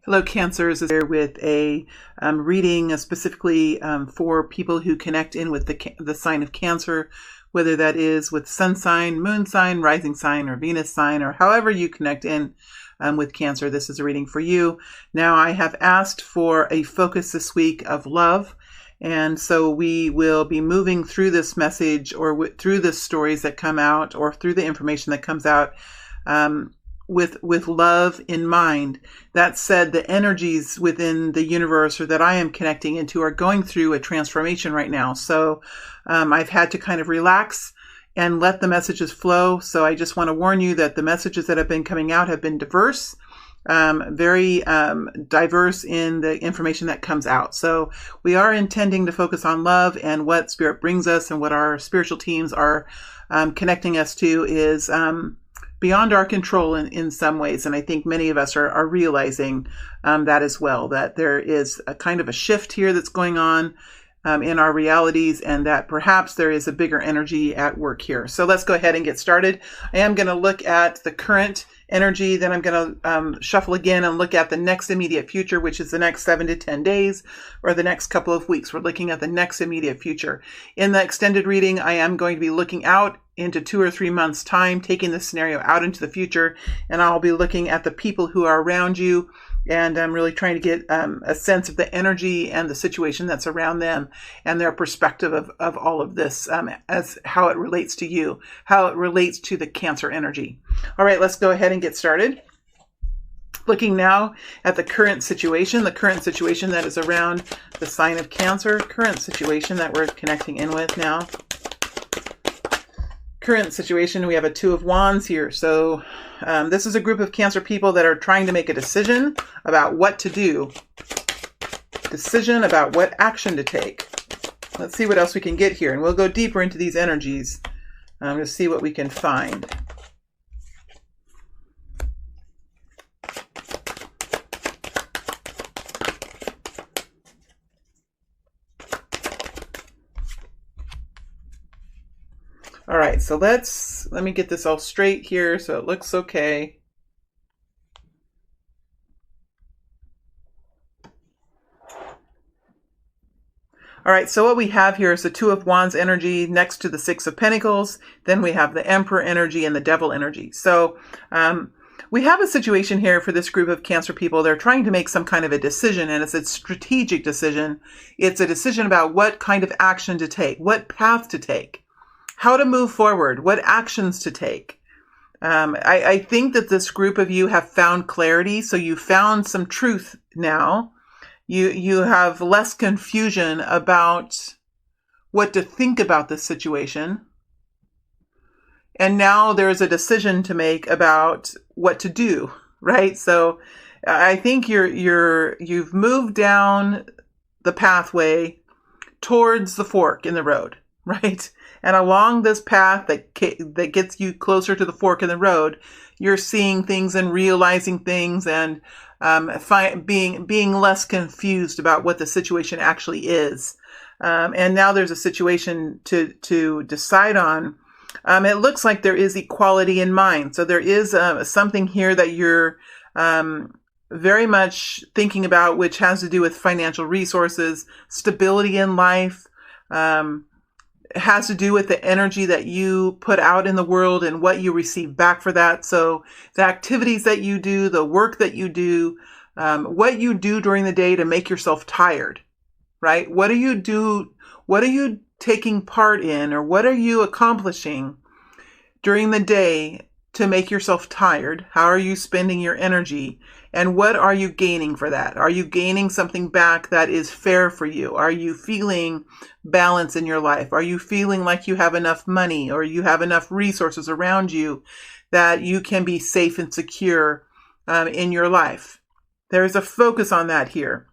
Hello, Cancers. Is here with a reading specifically for people who connect in with the sign of Cancer, whether that is with sun sign, moon sign, rising sign, or Venus sign, or however you connect in with Cancer. This is a reading for you. Now, I have asked for a focus this week of love, and so we will be moving through this message or through the stories that come out or through the information that comes out with love in mind. That said, the energies within the universe or that I am connecting into are going through a transformation right now. So I've had to kind of relax and let the messages flow. So I just want to warn you that the messages that have been coming out have been diverse, very diverse in the information that comes out. So we are intending to focus on love, and what Spirit brings us and what our spiritual teams are connecting us to is beyond our control in some ways. And I think many of us are realizing that as well, that there is a kind of a shift here that's going on in our realities, and that perhaps there is a bigger energy at work here. So let's go ahead and get started. I am going to look at the current energy, then I'm going to shuffle again and look at the next immediate future, which is the next 7 to 10 days or the next couple of weeks. We're looking at the next immediate future. In the extended reading, I am going to be looking out into 2 or 3 months' time, taking the scenario out into the future, and I'll be looking at the people who are around you, and I'm really trying to get a sense of the energy and the situation that's around them and their perspective of all of this as how it relates to you, how it relates to the Cancer energy. All right, let's go ahead and get started. Looking now at the current situation that is around the sign of Cancer, current situation that we're connecting in with now. Current situation, we have a Two of Wands here. So this is a group of Cancer people that are trying to make a decision about what to do. Decision about what action to take. Let's see what else we can get here. And we'll go deeper into these energies to see what we can find. All right, so let me get this all straight here so it looks okay. All right, so what we have here is the Two of Wands energy next to the Six of Pentacles. Then we have the Emperor energy and the Devil energy. So we have a situation here for this group of Cancer people. They're trying to make some kind of a decision, and it's a strategic decision. It's a decision about what kind of action to take, what path to take, how to move forward, what actions to take. I think that this group of you have found clarity. So you found some truth now. You have less confusion about what to think about this situation. And now there's a decision to make about what to do, right? So I think you've moved down the pathway towards the fork in the road, right? And along this path that gets you closer to the fork in the road, you're seeing things and realizing things and being less confused about what the situation actually is. And now there's a situation to decide on. It looks like there is equality in mind. So there is something here that you're very much thinking about, which has to do with financial resources, stability in life, has to do with the energy that you put out in the world and what you receive back for that. So the activities that you do, the work that you do, what you do during the day to make yourself tired, right? What do you do? What are you taking part in, or what are you accomplishing during the day to make yourself tired? How are you spending your energy? And what are you gaining for that? Are you gaining something back that is fair for you? Are you feeling balance in your life? Are you feeling like you have enough money or you have enough resources around you that you can be safe and secure in your life? There is a focus on that here.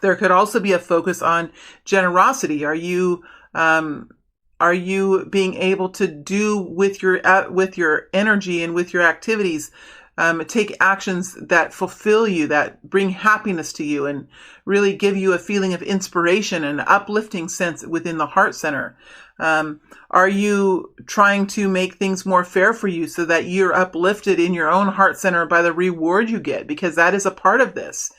There could also be a focus on generosity. Are you being able to do with your energy and with your activities take actions that fulfill you, that bring happiness to you, and really give you a feeling of inspiration and uplifting sense within the heart center. Are you trying to make things more fair for you so that you're uplifted in your own heart center by the reward you get? Because that is a part of this.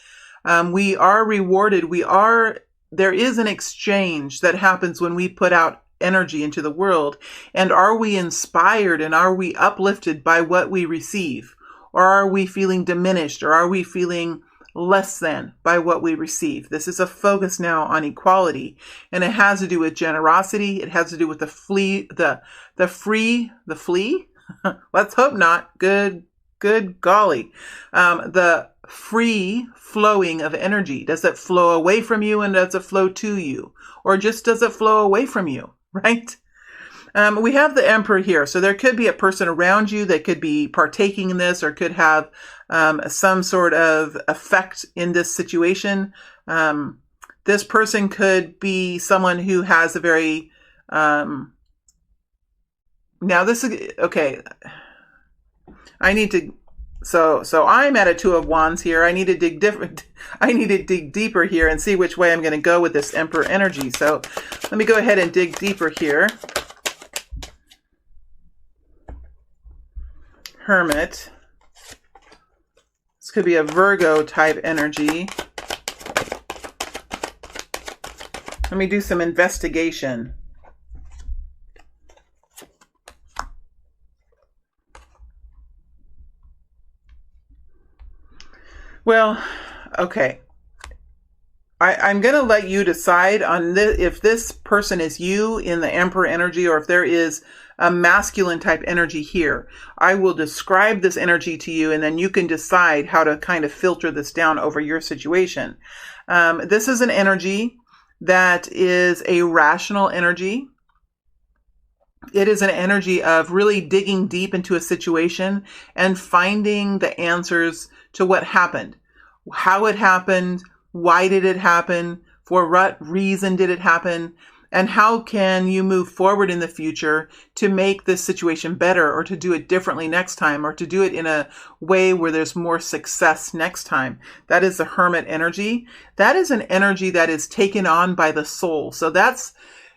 We are rewarded. There is an exchange that happens when we put out energy into the world. And are we inspired and are we uplifted by what we receive? Or are we feeling diminished? Or are we feeling less than by what we receive? This is a focus now on equality, and it has to do with generosity. It has to do with the flea. Let's hope not. Good golly. The free flowing of energy. Does it flow away from you, and does it flow to you? Or just does it flow away from you, right? We have the Emperor here. So there could be a person around you that could be partaking in this or could have some sort of effect in this situation. This person could be someone who has a very... now this is... Okay. I need to... So I'm at a Two of Wands here. I need to dig deeper here and see which way I'm going to go with this Emperor energy. So let me go ahead and dig deeper here. Hermit. This could be a Virgo type energy. Let me do some investigation. Well, okay. I'm going to let you decide on this, if this person is you in the Emperor energy or if there is a masculine type energy here. I will describe this energy to you and then you can decide how to kind of filter this down over your situation. This is an energy that is a rational energy. It is an energy of really digging deep into a situation and finding the answers to what happened, how it happened, why did it happen, for what reason did it happen, and how can you move forward in the future to make this situation better or to do it differently next time or to do it in a way where there's more success next time. That is the Hermit energy. That is an energy that is taken on by the soul. So that's,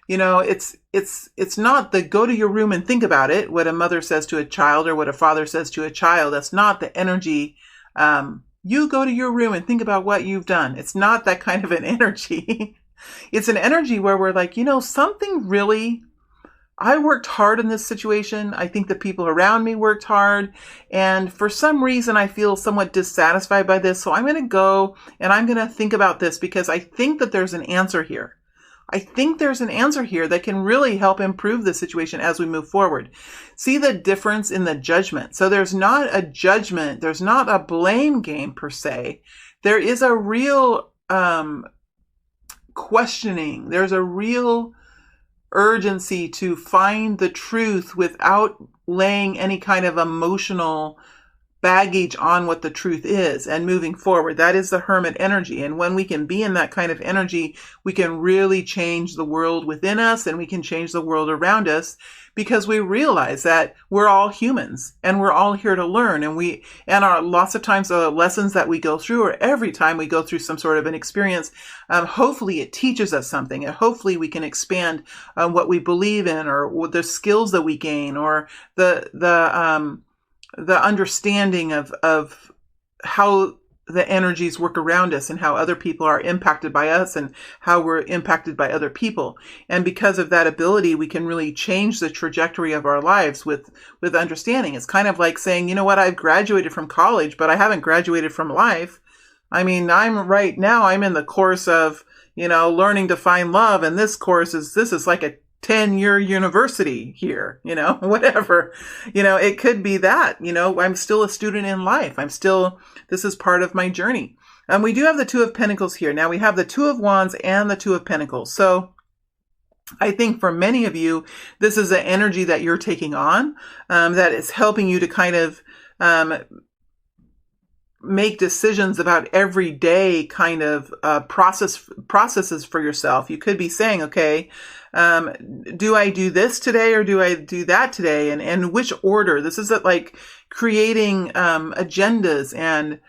it's not the go to your room and think about it, what a mother says to a child or what a father says to a child. That's not the energy. You go to your room and think about what you've done. It's not that kind of an energy. It's an energy where we're like, something really, I worked hard in this situation. I think the people around me worked hard. And for some reason, I feel somewhat dissatisfied by this. So I'm going to go and I'm going to think about this because I think that there's an answer here. I think there's an answer here that can really help improve the situation as we move forward. See the difference in the judgment. So there's not a judgment. There's not a blame game per se. There is a real questioning. There's a real urgency to find the truth without laying any kind of emotional baggage on what the truth is and moving forward. That is the Hermit energy. And when we can be in that kind of energy, we can really change the world within us and we can change the world around us because we realize that we're all humans and we're all here to learn. And lots of times the lessons that we go through or every time we go through some sort of an experience, hopefully it teaches us something and hopefully we can expand what we believe in or the skills that we gain or the understanding of how the energies work around us and how other people are impacted by us and how we're impacted by other people. And because of that ability, we can really change the trajectory of our lives with understanding. It's kind of like saying, you know what, I've graduated from college, but I haven't graduated from life. I mean, I'm in the course of, learning to find love. And this is like a 10-year university here, whatever, it could be that, I'm still a student in life. This is part of my journey. We do have the Two of Pentacles here. Now we have the Two of Wands and the Two of Pentacles. So I think for many of you, this is an energy that you're taking on, that is helping you to kind of, make decisions about everyday kind of processes for yourself. You could be saying, okay, do I do this today or do I do that today? And which order? This is like creating agendas and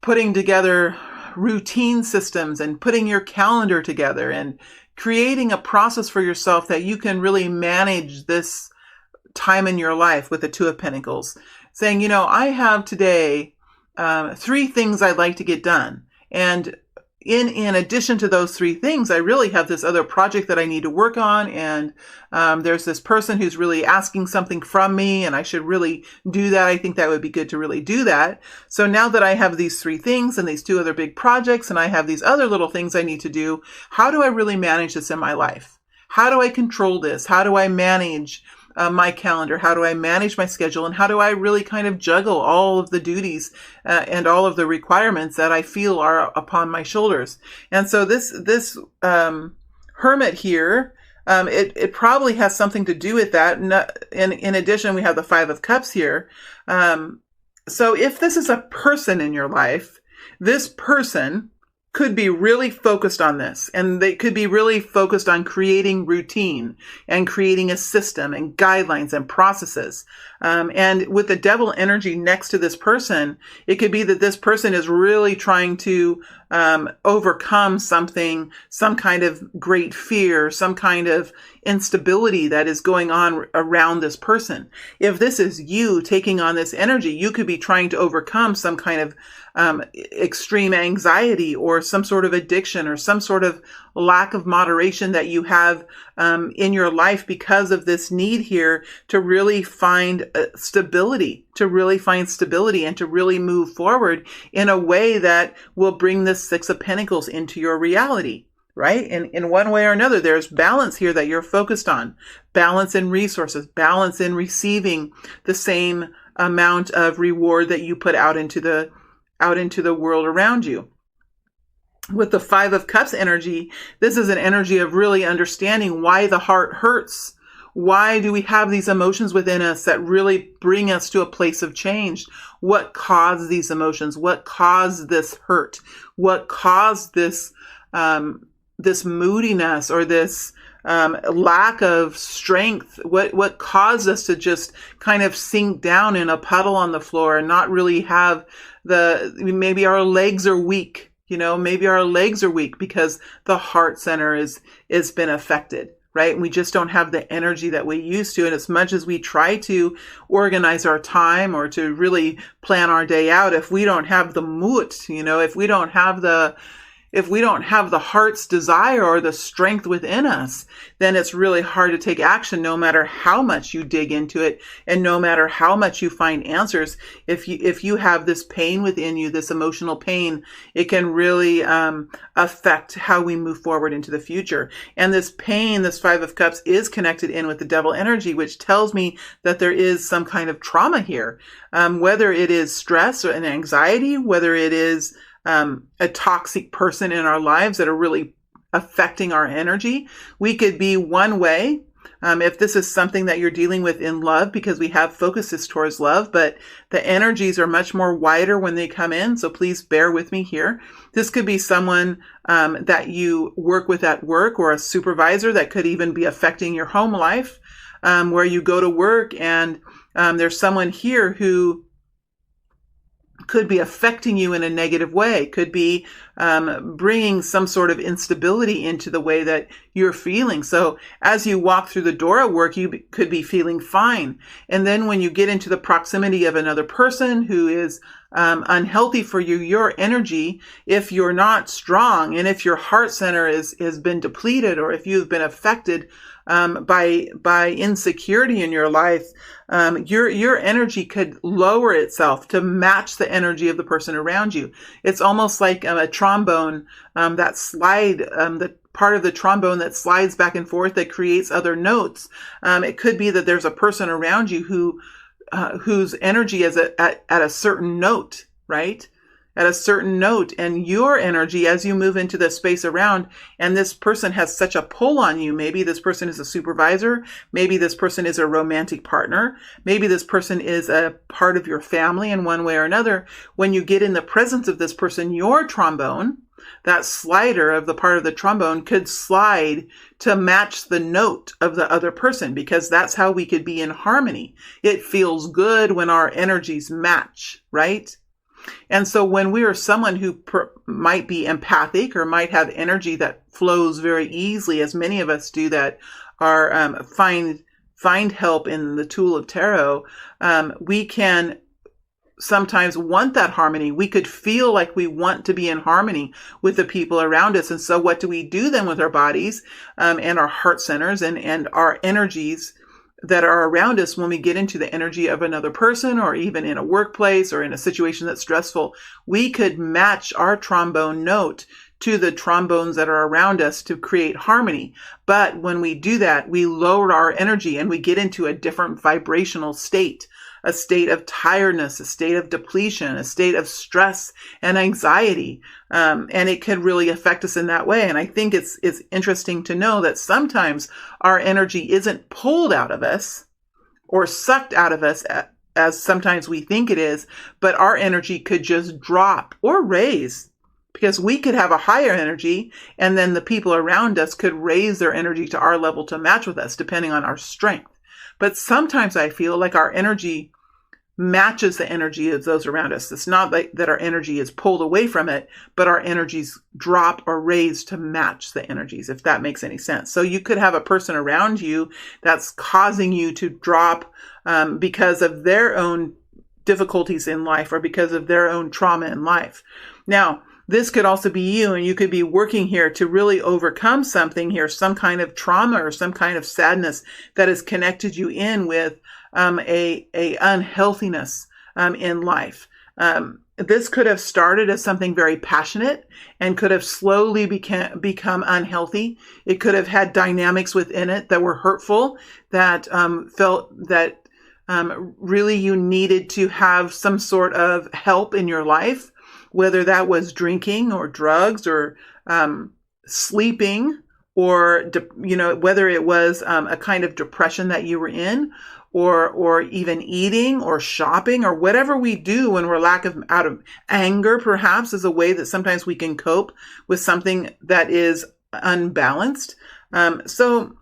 putting together routine systems and putting your calendar together and creating a process for yourself that you can really manage this time in your life with the Two of Pentacles. Saying, I have today 3 things I'd like to get done. And in addition to those 3 things, I really have this other project that I need to work on. And there's this person who's really asking something from me, and I should really do that. I think that would be good to really do that. So now that I have these 3 things and these 2 other big projects, and I have these other little things I need to do, how do I really manage this in my life? How do I control this? How do I manage my calendar? How do I manage my schedule? And how do I really kind of juggle all of the duties and all of the requirements that I feel are upon my shoulders? And so this Hermit here, it probably has something to do with that. In addition, we have the 5 of Cups here. So if this is a person in your life, this person could be really focused on this, and they could be really focused on creating routine and creating a system and guidelines and processes. And with the Devil energy next to this person, it could be that this person is really trying to overcome something, some kind of great fear, some kind of instability that is going on around this person. If this is you taking on this energy, you could be trying to overcome some kind of extreme anxiety or some sort of addiction or some sort of lack of moderation that you have in your life because of this need here to really find stability, and to really move forward in a way that will bring this 6 of Pentacles into your reality. Right? And in one way or another, there's balance here that you're focused on. Balance in resources, balance in receiving the same amount of reward that you put out into the world around you. With the 5 of Cups energy, this is an energy of really understanding why the heart hurts. Why do we have these emotions within us that really bring us to a place of change? What caused these emotions? What caused this hurt? What caused this moodiness or this lack of strength? What caused us to just kind of sink down in a puddle on the floor and not really have maybe our legs are weak. Maybe our legs are weak because the heart center is been affected, right? And we just don't have the energy that we used to. And as much as we try to organize our time or to really plan our day out, if we don't have the moot, if we don't have the heart's desire or the strength within us, then it's really hard to take action no matter how much you dig into it and no matter how much you find answers. If you have this pain within you, this emotional pain, it can really affect how we move forward into the future. And this pain, this 5 of Cups, is connected in with the Devil energy, which tells me that there is some kind of trauma here, whether it is stress or an anxiety, whether it is a toxic person in our lives that are really affecting our energy. We could be one way. If this is something that you're dealing with in love, because we have focuses towards love, but the energies are much more wider when they come in. So please bear with me here. This could be someone that you work with at work, or a supervisor that could even be affecting your home life, where you go to work and there's someone here who could be affecting you in a negative way, could be bringing some sort of instability into the way that you're feeling. So as you walk through the door at work, you could be feeling fine. And then when you get into the proximity of another person who is unhealthy for you, your energy, if you're not strong and if your heart center has been depleted, or if you've been affected by insecurity in your life, your energy could lower itself to match the energy of the person around you. It's almost like a trombone, that slide, the part of the trombone that slides back and forth that creates other notes. It could be that there's a person around you whose energy is at a certain note, right? at a certain note, and your energy as you move into the space around, and this person has such a pull on you. Maybe this person is a supervisor. Maybe this person is a romantic partner. Maybe this person is a part of your family in one way or another. When you get in the presence of this person, your trombone, that slider of the part of the trombone, could slide to match the note of the other person, because that's how we could be in harmony. It feels good when our energies match, right? And so when we are someone who might be empathic or might have energy that flows very easily, as many of us do that are find help in the tool of tarot, we can sometimes want that harmony. We could feel like we want to be in harmony with the people around us. And so what do we do then with our bodies and our heart centers and our energies that are around us when we get into the energy of another person, or even in a workplace or in a situation that's stressful? We could match our trombone note to the trombones that are around us to create harmony. But when we do that, we lower our energy and we get into a different vibrational state, a state of tiredness, a state of depletion, a state of stress and anxiety. And it can really affect us in that way. And I think it's interesting to know that sometimes our energy isn't pulled out of us or sucked out of us as sometimes we think it is, but our energy could just drop or raise, because we could have a higher energy and then the people around us could raise their energy to our level to match with us, depending on our strength. But sometimes I feel like our energy matches the energy of those around us. It's not like that our energy is pulled away from it, but our energies drop or raise to match the energies, if that makes any sense. So you could have a person around you that's causing you to drop because of their own difficulties in life or because of their own trauma in life. Now, this could also be you, and you could be working here to really overcome something here, some kind of trauma or some kind of sadness that has connected you in with a unhealthiness in life. This could have started as something very passionate and could have slowly become unhealthy. It could have had dynamics within it that were hurtful, that felt that really you needed to have some sort of help in your life, whether that was drinking or drugs or sleeping, or whether it was a kind of depression that you were in, or even eating or shopping or whatever we do when we're out of anger, perhaps, is a way that sometimes we can cope with something that is unbalanced. So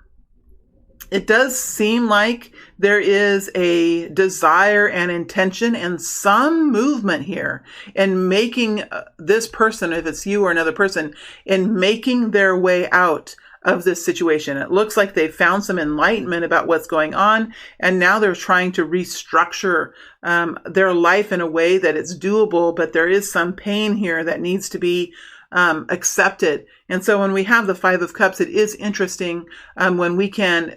it does seem like there is a desire and intention and some movement here in making this person, if it's you or another person, in making their way out of this situation. It looks like they've found some enlightenment about what's going on, and now they're trying to restructure their life in a way that it's doable, but there is some pain here that needs to be accepted. And so when we have the Five of Cups, it is interesting when we can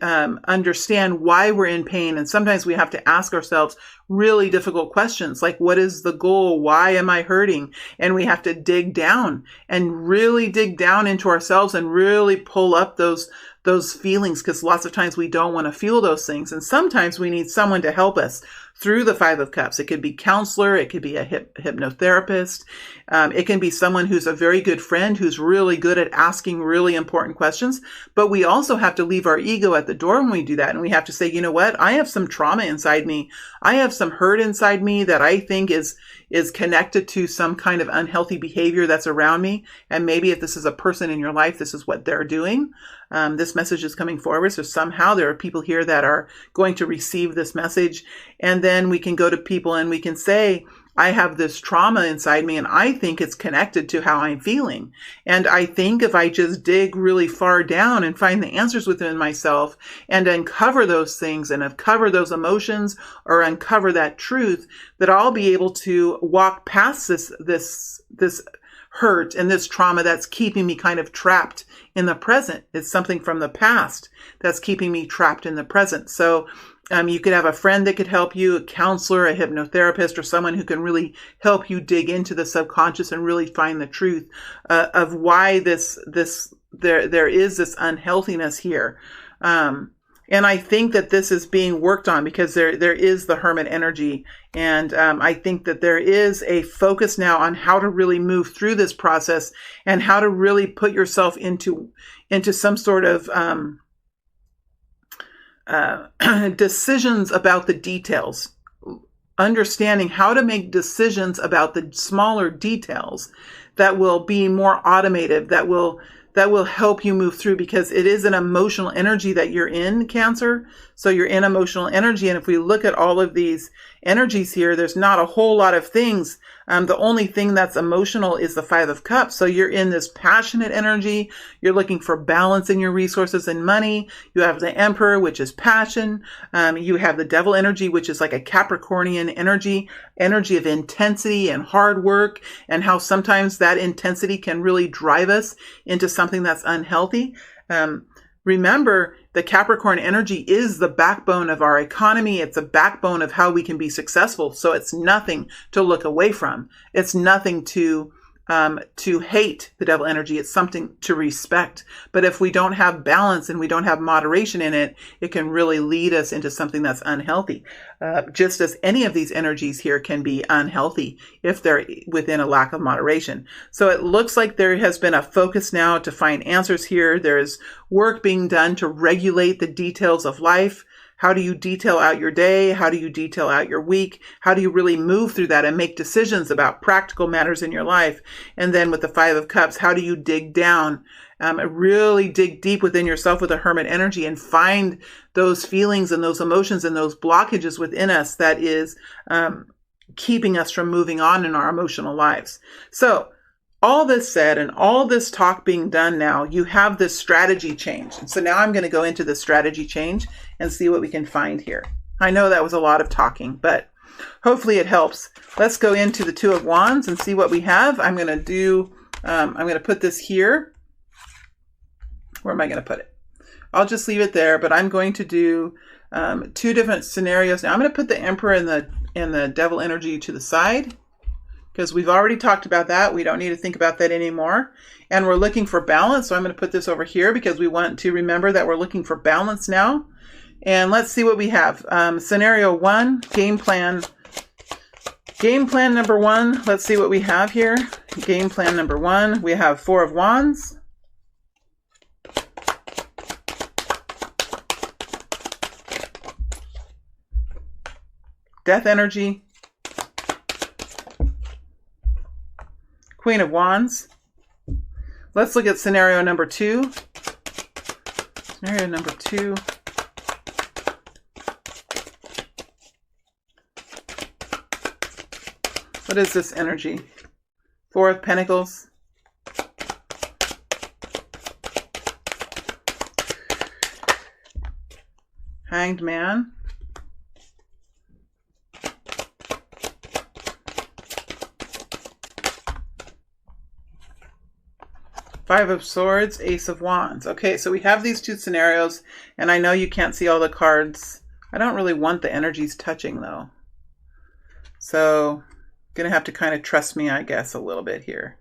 understand why we're in pain. And sometimes we have to ask ourselves really difficult questions, like, what is the goal? Why am I hurting? And we have to dig down and really dig down into ourselves and really pull up those feelings, because lots of times we don't want to feel those things. And sometimes we need someone to help us through the Five of Cups. It could be counselor. It could be a hypnotherapist. It can be someone who's a very good friend who's really good at asking really important questions. But we also have to leave our ego at the door when we do that. And we have to say, you know what? I have some trauma inside me. I have some hurt inside me that I think is connected to some kind of unhealthy behavior that's around me. And maybe if this is a person in your life, this is what they're doing. This message is coming forward. So somehow there are people here that are going to receive this message. And then we can go to people and we can say, I have this trauma inside me and I think it's connected to how I'm feeling. And I think if I just dig really far down and find the answers within myself and uncover those things and uncover those emotions or uncover that truth, that I'll be able to walk past this hurt and this trauma that's keeping me kind of trapped in the present. It's something from the past that's keeping me trapped in the present. So you could have a friend that could help you, a counselor, a hypnotherapist, or someone who can really help you dig into the subconscious and really find the truth of why there is this unhealthiness here. And I think that this is being worked on because there is the Hermit energy. And I think that there is a focus now on how to really move through this process and how to really put yourself into some sort of decisions about the details. Understanding how to make decisions about the smaller details that will be more automated, that will help you move through, because it is an emotional energy that you're in, Cancer. So you're in emotional energy. And if we look at all of these energies here, there's not a whole lot of things. The only thing that's emotional is the Five of Cups. So you're in this passionate energy. You're looking for balance in your resources and money. You have the Emperor, which is passion. You have the Devil energy, which is like a Capricornian energy of intensity and hard work, and how sometimes that intensity can really drive us into something that's unhealthy. Remember, the Capricorn energy is the backbone of our economy. It's a backbone of how we can be successful. So it's nothing to look away from. It's nothing to hate, the Devil energy. It's something to respect. But if we don't have balance and we don't have moderation in it, it can really lead us into something that's unhealthy. Just as any of these energies here can be unhealthy if they're within a lack of moderation. So it looks like there has been a focus now to find answers here. There is work being done to regulate the details of life. How do you detail out your day? How do you detail out your week? How do you really move through that and make decisions about practical matters in your life? And then with the Five of Cups, how do you dig down, really dig deep within yourself with a Hermit energy and find those feelings and those emotions and those blockages within us that is keeping us from moving on in our emotional lives. So all this said and all this talk being done now, you have this strategy change. And so now I'm going to go into the strategy change and see what we can find here. I know that was a lot of talking, but hopefully it helps. Let's go into the Two of Wands and see what we have. I'm going to put this here. Where am I going to put it? I'll just leave it there, but I'm going to do two different scenarios. Now I'm going to put the Emperor and the Devil energy to the side, because we've already talked about that. We don't need to think about that anymore. And we're looking for balance. So I'm going to put this over here because we want to remember that we're looking for balance now. And let's see what we have. Scenario 1, game plan. Game plan number 1. Let's see what we have here. Game plan number 1. We have Four of Wands. Death energy. Queen of Wands. Let's look at scenario number 2. Scenario number 2. What is this energy? Four of Pentacles. Hanged Man. Five of Swords, Ace of Wands. Okay, so we have these two scenarios, and I know you can't see all the cards. I don't really want the energies touching, though. So, going to have to kind of trust me, I guess, a little bit here.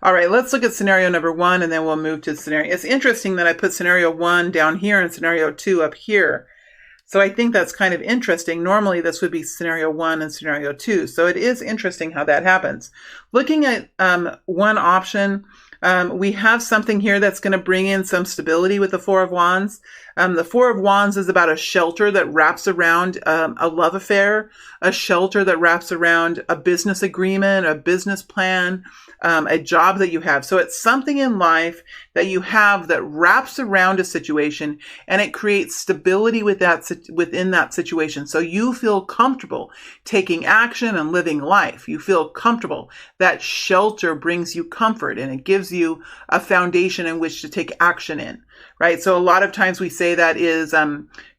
All right, let's look at scenario number 1, and then we'll move to scenario. It's interesting that I put scenario 1 down here and scenario 2 up here. So I think that's kind of interesting. Normally this would be scenario 1 and scenario 2. So it is interesting how that happens. Looking at one option, we have something here that's going to bring in some stability with the Four of Wands. The Four of Wands is about a shelter that wraps around a love affair, a shelter that wraps around a business agreement, a business plan, a job that you have. So it's something in life that you have that wraps around a situation, and it creates stability with within that situation. So you feel comfortable taking action and living life. You feel comfortable. That shelter brings you comfort, and it gives you a foundation in which to take action in, right? So a lot of times we say that is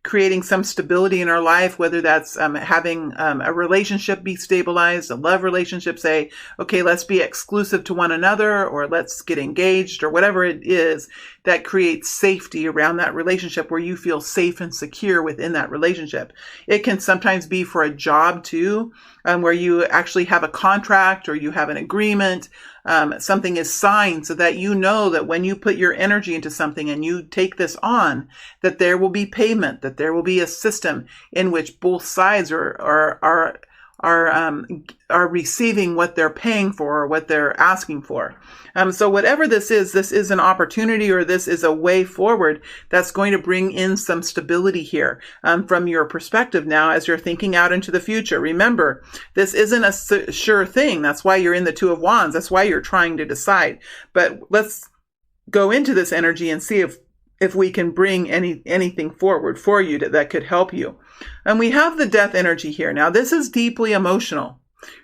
creating some stability in our life, whether that's having a relationship be stabilized, a love relationship, say, okay, let's be exclusive to one another, or let's get engaged, or whatever it is that creates safety around that relationship where you feel safe and secure within that relationship. It can sometimes be for a job too, where you actually have a contract or you have an agreement. Something is signed so that you know that when you put your energy into something and you take this on, that there will be payment, that there will be a system in which both sides are receiving what they're paying for or what they're asking for. So whatever this is an opportunity, or this is a way forward that's going to bring in some stability here from your perspective now as you're thinking out into the future. Remember, this isn't a sure thing. That's why you're in the Two of Wands. That's why you're trying to decide. But let's go into this energy and see if we can bring anything forward for you that could help you. And we have the Death energy here. Now, this is deeply emotional,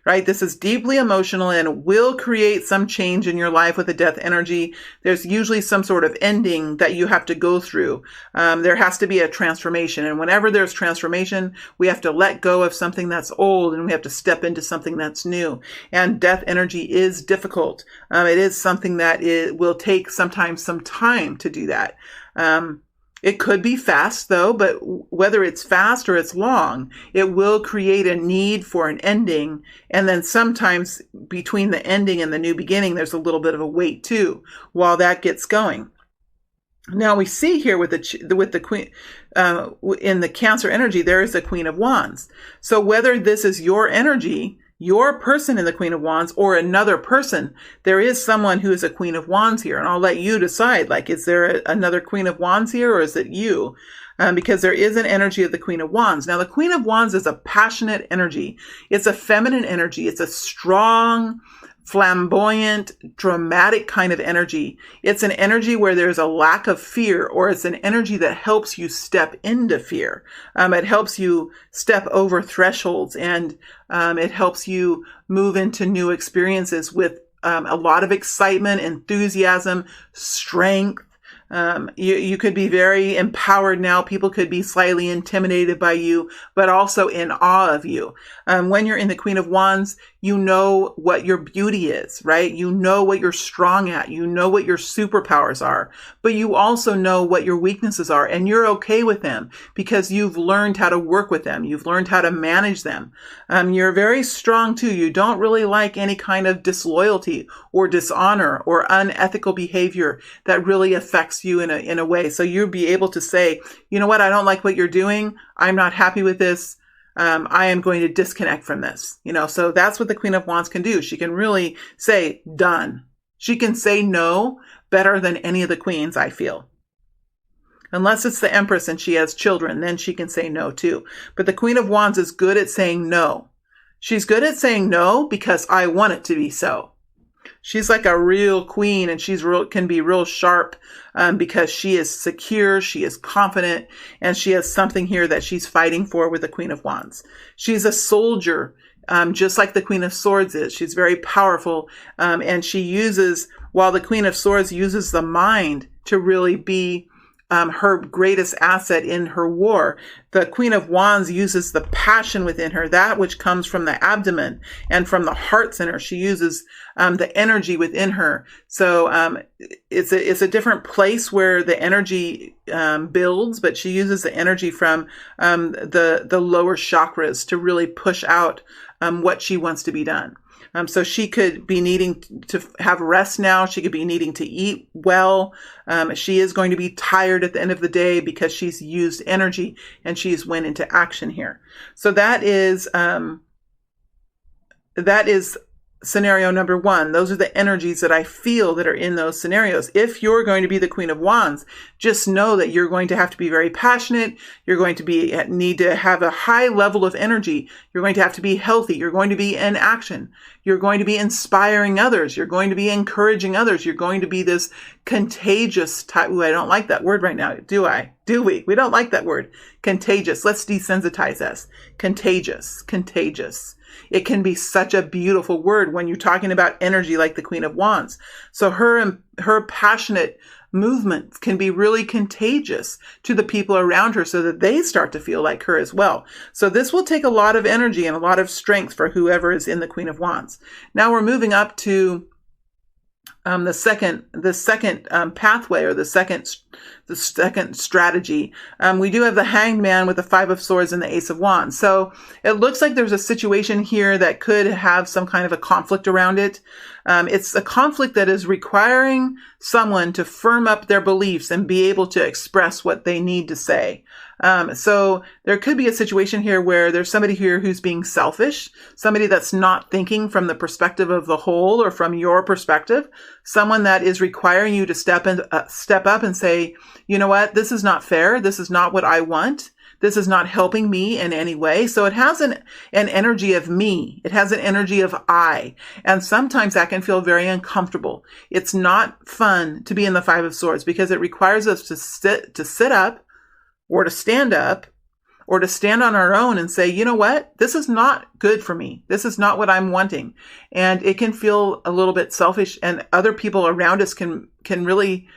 right? This is deeply emotional and will create some change in your life with the Death energy. There's usually some sort of ending that you have to go through. There has to be a transformation. And whenever there's transformation, we have to let go of something that's old and we have to step into something that's new. And Death energy is difficult. It is something that will take sometimes some time to do that. It could be fast though, but whether it's fast or it's long, it will create a need for an ending. And then sometimes between the ending and the new beginning, there's a little bit of a wait too, while that gets going. Now we see here with the Queen, in the Cancer energy, there is a Queen of Wands. So whether this is your energy, your person in the Queen of Wands, or another person, there is someone who is a Queen of Wands here. And I'll let you decide, like, is there another Queen of Wands here, or is it you? Because there is an energy of the Queen of Wands. Now, the Queen of Wands is a passionate energy. It's a feminine energy. It's a strong, flamboyant, dramatic kind of energy. It's an energy where there's a lack of fear, or it's an energy that helps you step into fear. It helps you step over thresholds, and it helps you move into new experiences with a lot of excitement, enthusiasm, strength. You could be very empowered now. People could be slightly intimidated by you, but also in awe of you. When you're in the Queen of Wands, you know what your beauty is, right? You know what you're strong at. You know what your superpowers are, but you also know what your weaknesses are, and you're okay with them because you've learned how to work with them. You've learned how to manage them. You're very strong too. You don't really like any kind of disloyalty or dishonor or unethical behavior that really affects you in a way. So you'll be able to say, you know what? I don't like what you're doing. I'm not happy with this. I am going to disconnect from this, so that's what the Queen of Wands can do. She can really say, done. She can say no better than any of the queens, I feel. Unless it's the Empress and she has children, then she can say no too. But the Queen of Wands is good at saying no. She's good at saying no because I want it to be so. She's like a real queen, and can be real sharp because she is secure, she is confident, and she has something here that she's fighting for with the Queen of Wands. She's a soldier, just like the Queen of Swords is. She's very powerful, and while the Queen of Swords uses the mind to really be her greatest asset in her war, the Queen of Wands uses the passion within her, that which comes from the abdomen and from the heart center. She uses the energy within her. So it's a different place where the energy builds, but she uses the energy from the lower chakras to really push out what she wants to be done. So she could be needing to have rest now. She could be needing to eat well. She is going to be tired at the end of the day because she's used energy and she's went into action here. So that is scenario number one. Those are the energies that I feel that are in those scenarios. If you're going to be the Queen of Wands, just know that you're going to have to be very passionate. You're going to need to have a high level of energy. You're going to have to be healthy. You're going to be in action. You're going to be inspiring others. You're going to be encouraging others. You're going to be this contagious type. Ooh, I don't like that word right now. Do I? Do we? We don't like that word. Contagious. Let's desensitize us. Contagious. Contagious. It can be such a beautiful word when you're talking about energy like the Queen of Wands. So her passionate movements can be really contagious to the people around her so that they start to feel like her as well. So this will take a lot of energy and a lot of strength for whoever is in the Queen of Wands. Now we're moving up to the second pathway, or the second strategy. We do have the Hanged Man with the Five of Swords and the Ace of Wands. So it looks like there's a situation here that could have some kind of a conflict around it. It's a conflict that is requiring someone to firm up their beliefs and be able to express what they need to say. So there could be a situation here where there's somebody here who's being selfish, somebody that's not thinking from the perspective of the whole or from your perspective, someone that is requiring you to step up and say, you know what, this is not fair. This is not what I want. This is not helping me in any way. So it has an energy of me. It has an energy of I. And sometimes that can feel very uncomfortable. It's not fun to be in the Five of Swords because it requires us to sit up, or to stand up, or to stand on our own and say, you know what, this is not good for me. This is not what I'm wanting. And it can feel a little bit selfish, and other people around us can really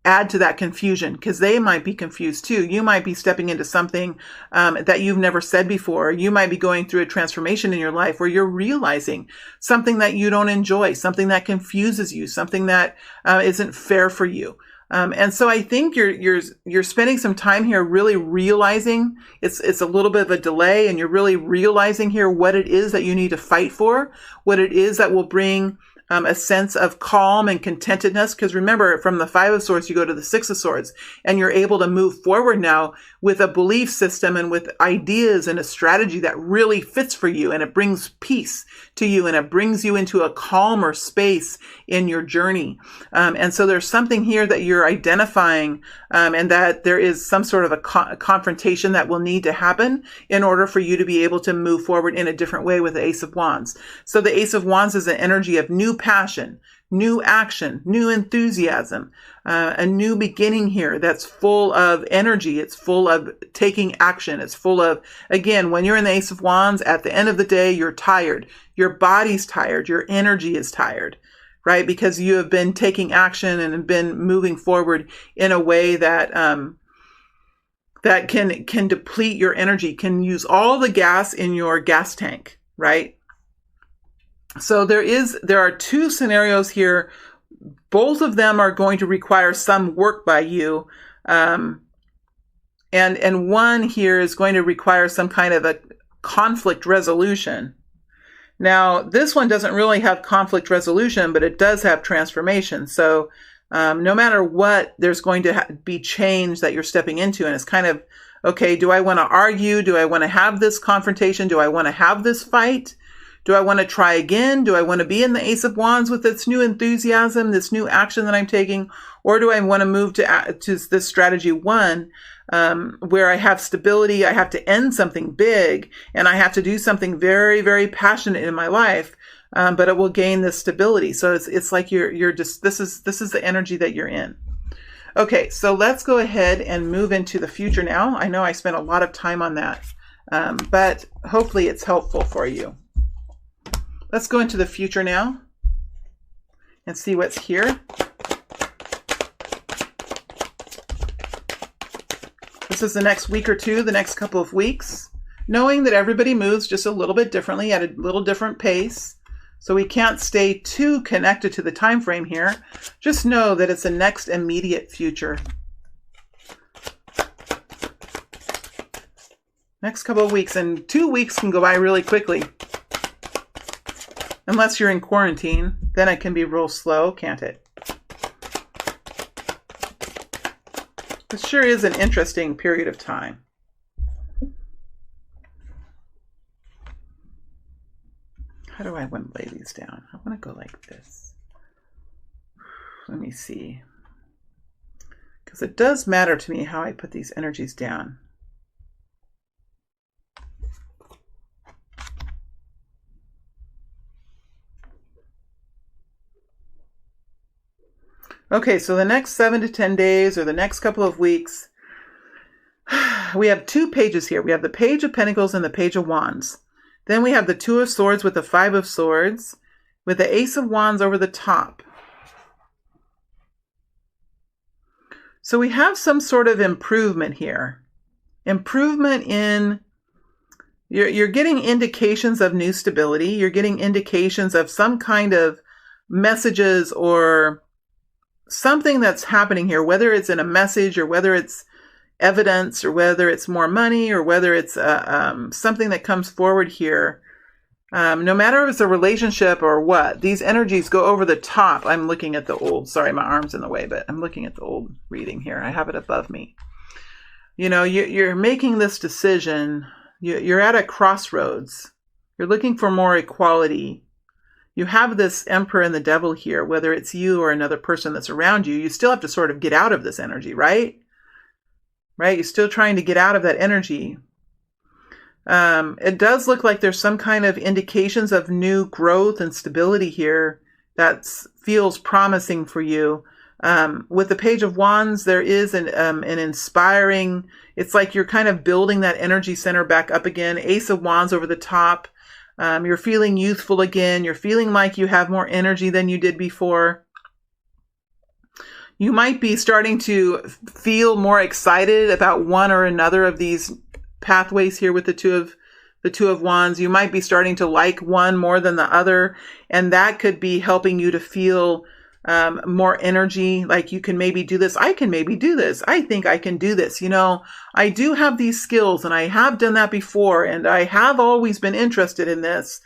add to that confusion because they might be confused too. You might be stepping into something that you've never said before. You might be going through a transformation in your life where you're realizing something that you don't enjoy, something that confuses you, something that isn't fair for you. And so I think you're spending some time here really realizing it's a little bit of a delay, and you're really realizing here what it is that you need to fight for, what it is that will bring a sense of calm and contentedness. Because remember, from the Five of Swords, you go to the Six of Swords, and you're able to move forward now with a belief system and with ideas and a strategy that really fits for you. And it brings peace to you, and it brings you into a calmer space in your journey. And so there's something here that you're identifying, and that there is some sort of a confrontation that will need to happen in order for you to be able to move forward in a different way with the Ace of Wands. So the Ace of Wands is an energy of new passion, new action, new enthusiasm, a new beginning here that's full of energy. It's full of taking action. It's full of, again, when you're in the Ace of Wands, at the end of the day, you're tired. Your body's tired. Your energy is tired, right? Because you have been taking action and have been moving forward in a way that that can deplete your energy, can use all the gas in your gas tank, right? So there are two scenarios here. Both of them are going to require some work by you. And one here is going to require some kind of a conflict resolution. Now, this one doesn't really have conflict resolution, but it does have transformation. So no matter what, there's going to be change that you're stepping into. And it's kind of, okay, do I want to argue? Do I want to have this confrontation? Do I want to have this fight? Do I want to try again? Do I want to be in the Ace of Wands with this new enthusiasm, this new action that I'm taking? Or do I want to move to this strategy one, where I have stability, I have to end something big, and I have to do something very, very passionate in my life, but it will gain this stability. So it's like you're just, this is the energy that you're in. Okay, so let's go ahead and move into the future now. I know I spent a lot of time on that, but hopefully it's helpful for you. Let's go into the future now and see what's here. This is the next week or two, the next couple of weeks, knowing that everybody moves just a little bit differently at a little different pace. So we can't stay too connected to the time frame here. Just know that it's the next immediate future. Next couple of weeks, and 2 weeks can go by really quickly. Unless you're in quarantine, then it can be real slow, can't it? This sure is an interesting period of time. How do I want to lay these down? I want to go like this. Let me see. Because it does matter to me how I put these energies down. Okay, so the next 7 to 10 days or the next couple of weeks, we have two pages here. We have the Page of Pentacles and the Page of Wands. Then we have the Two of Swords with the Five of Swords with the Ace of Wands over the top. So we have some sort of improvement here. Improvement in, you're getting indications of new stability. You're getting indications of some kind of messages or something that's happening here, whether it's in a message or whether it's evidence or whether it's more money or whether it's something that comes forward here. No matter if it's a relationship or what, these energies go over the top. I'm looking at the old, sorry, my arm's in the way, but I'm looking at the old reading here. I have it above me. You know, you're making this decision. You're at a crossroads. You're looking for more equality. You have this Emperor and the Devil here, whether it's you or another person that's around you. You still have to sort of get out of this energy, right? Right? You're still trying to get out of that energy. It does look like there's some kind of indications of new growth and stability here that feels promising for you. With the Page of Wands, there is an inspiring, it's like you're kind of building that energy center back up again. Ace of Wands over the top. You're feeling youthful again. You're feeling like you have more energy than you did before. You might be starting to feel more excited about one or another of these pathways here with the Two of Wands. You might be starting to like one more than the other, and that could be helping you to feel more energy, like you can maybe do this. I can maybe do this. I think I can do this. You know, I do have these skills and I have done that before and I have always been interested in this.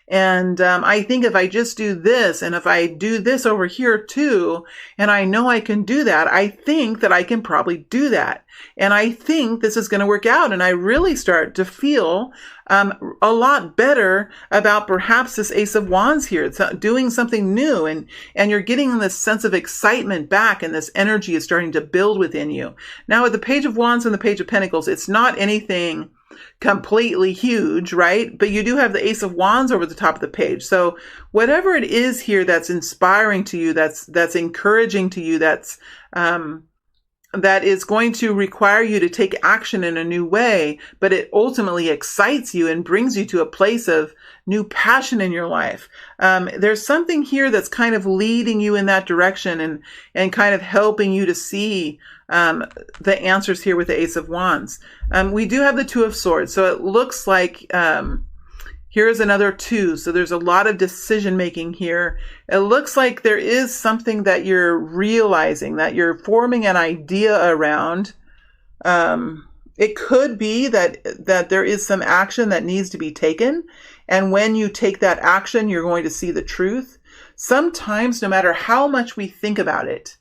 And I think if I just do this and if I do this over here too, and I know I can do that, I think that I can probably do that. And I think this is going to work out. And I really start to feel a lot better about perhaps this Ace of Wands here. It's doing something new and you're getting this sense of excitement back and this energy is starting to build within you. Now with the Page of Wands and the Page of Pentacles, it's not anything completely huge, right? But you do have the Ace of Wands over the top of the page. So whatever it is here that's inspiring to you, that's encouraging to you, that is going to require you to take action in a new way, but it ultimately excites you and brings you to a place of new passion in your life. There's something here that's kind of leading you in that direction and kind of helping you to see the answers here with the Ace of Wands. We do have the Two of Swords. So it looks like here's another two. So there's a lot of decision making here. It looks like there is something that you're realizing, that you're forming an idea around. It could be that there is some action that needs to be taken. And when you take that action, you're going to see the truth. Sometimes, no matter how much we think about it,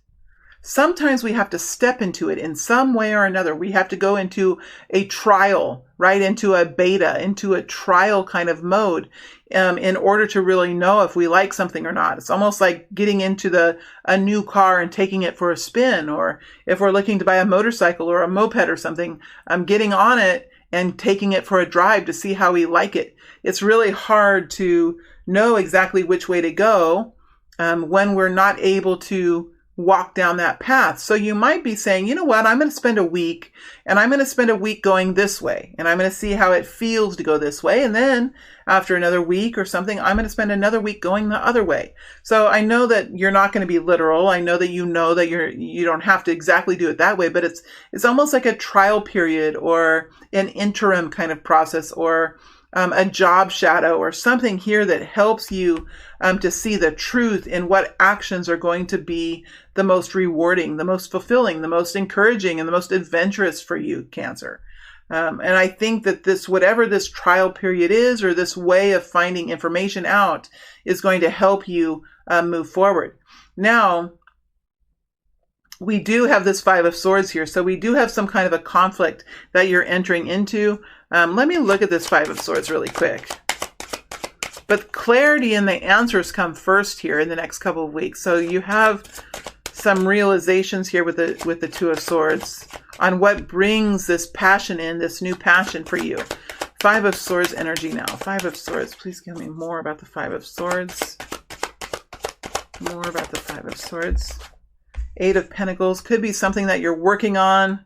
sometimes we have to step into it in some way or another. We have to go into a trial, right? Into a beta, into a trial kind of mode in order to really know if we like something or not. It's almost like getting into a new car and taking it for a spin, or if we're looking to buy a motorcycle or a moped or something, getting on it and taking it for a drive to see how we like it. It's really hard to know exactly which way to go when we're not able to walk down that path. So you might be saying, you know what, I'm going to spend a week and I'm going to spend a week going this way and I'm going to see how it feels to go this way. And then after another week or something, I'm going to spend another week going the other way. So I know that you're not going to be literal. I know that you don't have to exactly do it that way, but it's almost like a trial period or an interim kind of process, or a job shadow or something here that helps you to see the truth in what actions are going to be the most rewarding, the most fulfilling, the most encouraging, and the most adventurous for you, Cancer. And I think that whatever this trial period is, or this way of finding information out, is going to help you move forward. Now, we do have this Five of Swords here. So we do have some kind of a conflict that you're entering into. Let me look at this Five of Swords really quick. But clarity and the answers come first here in the next couple of weeks. So you have some realizations here with the Two of Swords on what brings this passion in, this new passion for you. Five of Swords energy now. Five of Swords. Please give me more about the Five of Swords. More about the Five of Swords. Eight of Pentacles could be something that you're working on,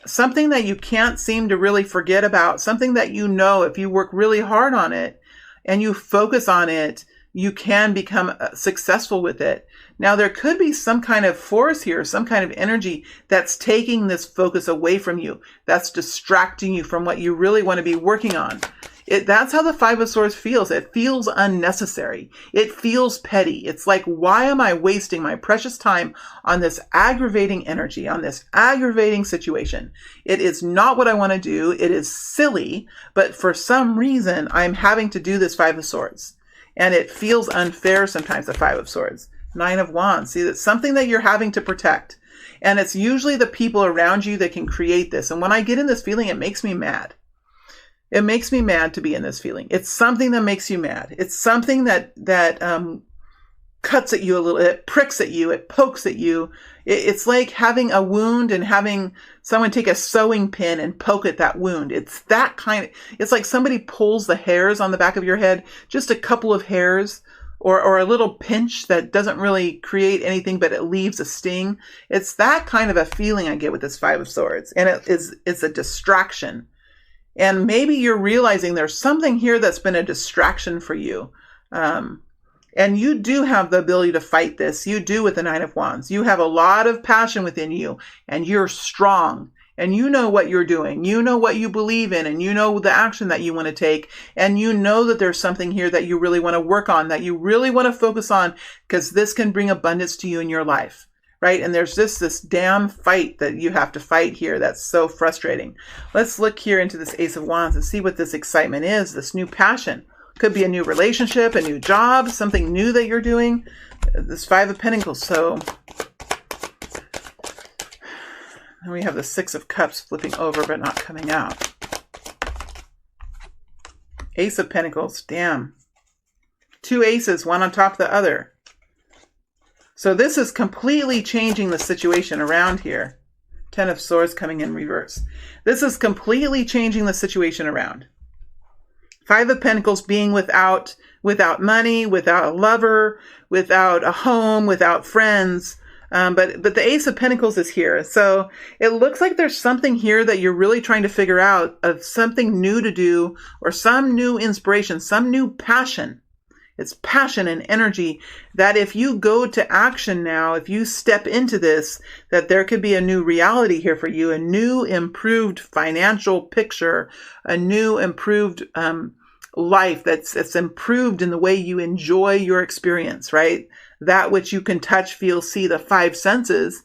something that you can't seem to really forget about, something that you know if you work really hard on it and you focus on it, you can become successful with it. Now, there could be some kind of force here, some kind of energy that's taking this focus away from you, that's distracting you from what you really want to be working on. That's how the Five of Swords feels. It feels unnecessary. It feels petty. It's like, why am I wasting my precious time on this aggravating energy, on this aggravating situation? It is not what I want to do. It is silly, but for some reason, I'm having to do this Five of Swords. And it feels unfair sometimes, the Five of Swords. Nine of Wands. See, that's something that you're having to protect. And it's usually the people around you that can create this. And when I get in this feeling, it makes me mad. It makes me mad to be in this feeling. It's something that makes you mad. It's something that cuts at you a little. It pricks at you. It pokes at you. It's like having a wound and having someone take a sewing pin and poke at that wound. It's that kind of, it's like somebody pulls the hairs on the back of your head, just a couple of hairs, or a little pinch that doesn't really create anything, but it leaves a sting. It's that kind of a feeling I get with this Five of Swords. And it's a distraction. And maybe you're realizing there's something here that's been a distraction for you. And you do have the ability to fight this. You do with the Nine of Wands. You have a lot of passion within you, and you're strong. And you know what you're doing. You know what you believe in, and you know the action that you want to take. And you know that there's something here that you really want to work on, that you really want to focus on, because this can bring abundance to you in your life. Right? And there's just this damn fight that you have to fight here. That's so frustrating. Let's look here into this Ace of Wands and see what this excitement is, this new passion. Could be a new relationship, a new job, something new that you're doing. This Five of Pentacles. So, and we have the Six of Cups flipping over but not coming out. Ace of Pentacles. Damn. Two aces, one on top of the other. So this is completely changing the situation around here. Ten of Swords coming in reverse. This is completely changing the situation around. Five of Pentacles being without money, without a lover, without a home, without friends. But the Ace of Pentacles is here. So it looks like there's something here that you're really trying to figure out, of something new to do, or some new inspiration, some new passion. It's passion and energy that if you go to action now, if you step into this, that there could be a new reality here for you, a new improved financial picture, a new improved life that's improved in the way you enjoy your experience, right? That which you can touch, feel, see, the five senses.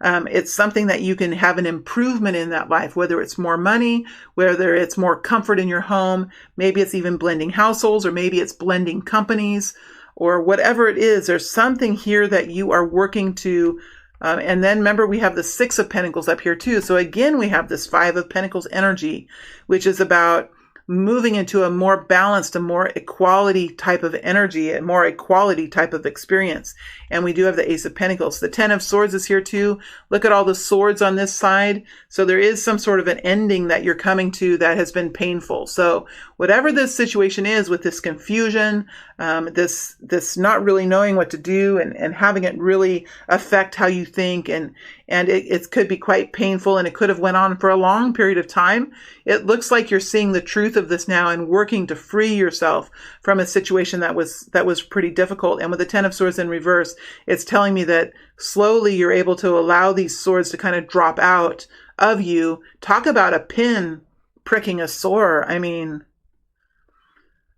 It's something that you can have an improvement in that life, whether it's more money, whether it's more comfort in your home, maybe it's even blending households, or maybe it's blending companies, or whatever it is. There's something here that you are working to. And then remember, we have the Six of Pentacles up here too. So again, we have this Five of Pentacles energy, which is about moving into a more balanced, a more equality type of energy, a more equality type of experience. And we do have the Ace of Pentacles. The Ten of Swords is here too. Look at all the swords on this side. So there is some sort of an ending that you're coming to that has been painful. So whatever this situation is with this confusion, this not really knowing what to do, and having it really affect how you think, and it could be quite painful, and it could have went on for a long period of time. It looks like you're seeing the truth of this now and working to free yourself from a situation that was pretty difficult. And with the Ten of Swords in reverse, it's telling me that slowly you're able to allow these swords to kind of drop out of you. Talk about a pin pricking a sore. I mean,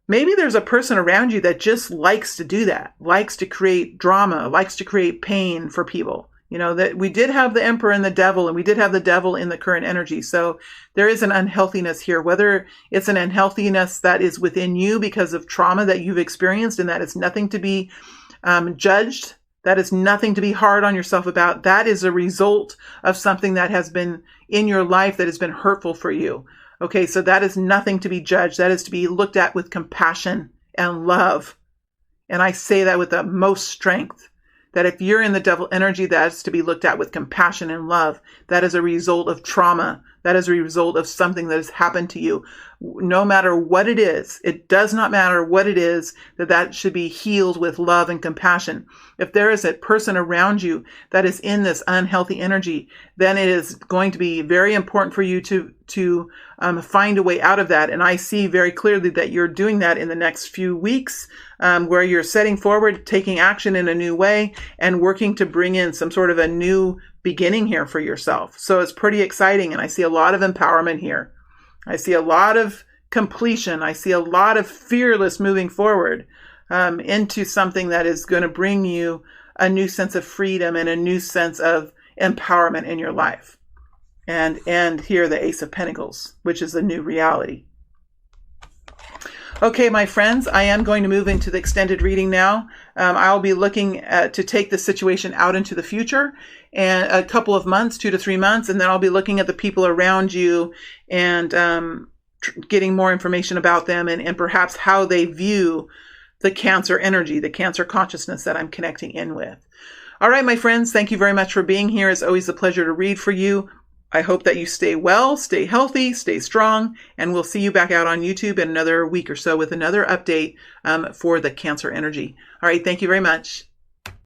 maybe there's a person around you that just likes to do that, likes to create drama, likes to create pain for people. You know, that we did have the Emperor and the Devil, and we did have the Devil in the current energy. So there is an unhealthiness here, whether it's an unhealthiness that is within you because of trauma that you've experienced, and that is nothing to be judged. That is nothing to be hard on yourself about. That is a result of something that has been in your life that has been hurtful for you. Okay, so that is nothing to be judged. That is to be looked at with compassion and love. And I say that with the most strength, that if you're in the Devil energy, that's to be looked at with compassion and love. That is a result of trauma that is a result of something that has happened to you. No matter what it is, it does not matter what it is, that should be healed with love and compassion. If there is a person around you that is in this unhealthy energy, then it is going to be very important for you to find a way out of that. And I see very clearly that you're doing that in the next few weeks, where you're setting forward, taking action in a new way, and working to bring in some sort of a new beginning here for yourself. So it's pretty exciting, and I see a lot of empowerment here. I see a lot of completion. I see a lot of fearless moving forward into something that is going to bring you a new sense of freedom and a new sense of empowerment in your life. And here the Ace of Pentacles, which is a new reality. Okay, my friends, I am going to move into the extended reading now. I'll be looking to take the situation out into the future and a couple of months, 2 to 3 months, and then I'll be looking at the people around you and getting more information about them and perhaps how they view the Cancer energy, the Cancer consciousness that I'm connecting in with. All right, my friends, thank you very much for being here. It's always a pleasure to read for you. I hope that you stay well, stay healthy, stay strong, and we'll see you back out on YouTube in another week or so with another update for the Cancer energy. All right, thank you very much.